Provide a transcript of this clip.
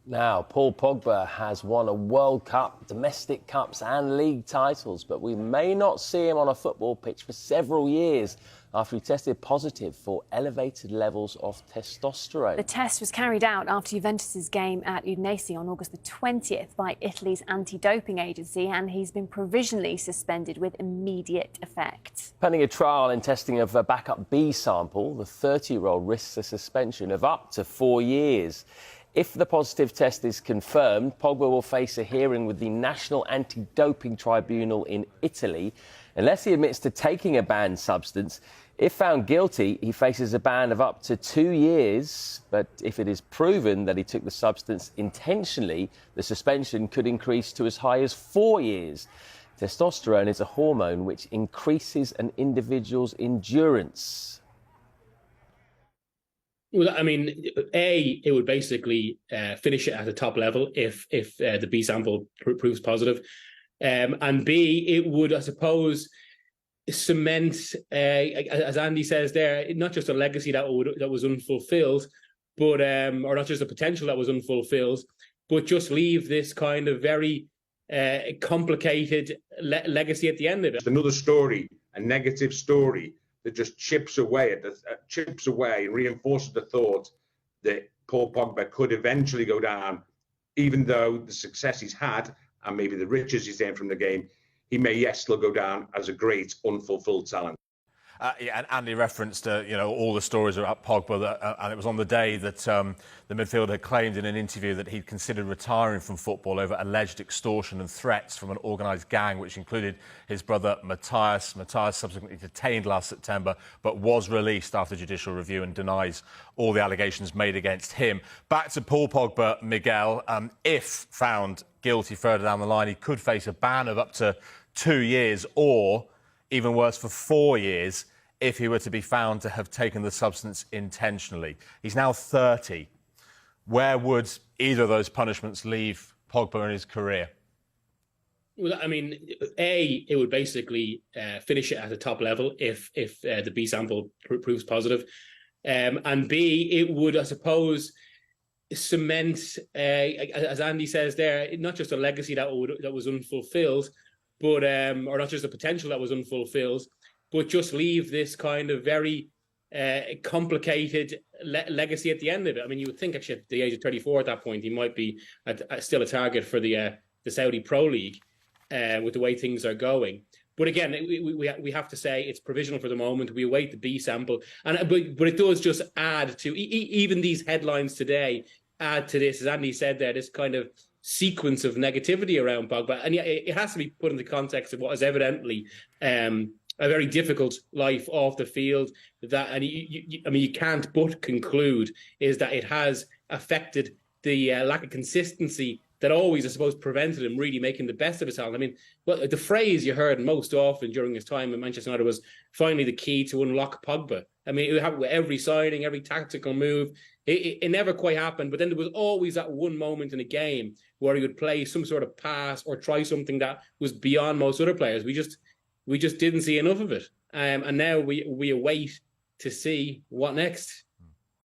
Now, Paul Pogba has won a World Cup, domestic cups and league titles, but we may not see him on a football pitch for several years after he tested positive for elevated levels of testosterone. The test was carried out after Juventus's game at Udinese on August the 20th by Italy's anti-doping agency, and he's been provisionally suspended with immediate effect. Pending a trial and testing of a backup B sample, the 30-year-old risks a suspension of up to 4 years. If the positive test is confirmed, Pogba will face a hearing with the National Anti-Doping Tribunal in Italy unless he admits to taking a banned substance. If found guilty, he faces a ban of up to 2 years. But if it is proven that he took the substance intentionally, the suspension could increase to as high as 4 years. Testosterone is a hormone which increases an individual's endurance. Well, I mean, it would basically finish it at the top level if the B sample proves positive. And B, it would, I suppose, cement, as Andy says there, not just a legacy that was unfulfilled, but or not just a potential that was unfulfilled, but just leave this kind of very complicated legacy at the end of it. Another story, a negative story, that just chips away and reinforces the thought that Paul Pogba could eventually go down, even though the success he's had and maybe the riches he's earned from the game, he may yet still go down as a great unfulfilled talent. Yeah, and Andy referenced, all the stories about Pogba, and it was on the day that the midfielder had claimed in an interview that he'd considered retiring from football over alleged extortion and threats from an organised gang, which included his brother Matthias. Matthias subsequently detained last September, but was released after judicial review and denies all the allegations made against him. Back to Paul Pogba, Miguel. If found guilty further down the line, he could face a ban of up to 2 years or, even worse, for 4 years if he were to be found to have taken the substance intentionally. He's now 30. Where would either of those punishments leave Pogba in his career? Well, I mean, it would basically finish it at the top level if the B sample proves positive. And B, it would, I suppose, cement, as Andy says there, not just a legacy that was unfulfilled, but or not just a potential that was unfulfilled, but just leave this kind of very complicated legacy at the end of it. I mean, you would think actually at the age of 34 at that point, he might be still a target for the Saudi Pro League with the way things are going. But again, we have to say it's provisional for the moment. We await the B sample, but it does just add to even these headlines today. Add to this, as Andy said there, this kind of sequence of negativity around Pogba, and it has to be put in the context of what is evidently a very difficult life off the field. That, you can't but conclude is that it has affected the lack of consistency that always, I suppose, prevented him really making the best of his talent. I mean, well, the phrase you heard most often during his time at Manchester United was finally the key to unlock Pogba. I mean, it would happen with every signing, every tactical move. It never quite happened, but then there was always that one moment in a game where he would play some sort of pass or try something that was beyond most other players. We just didn't see enough of it, and now we await to see what next.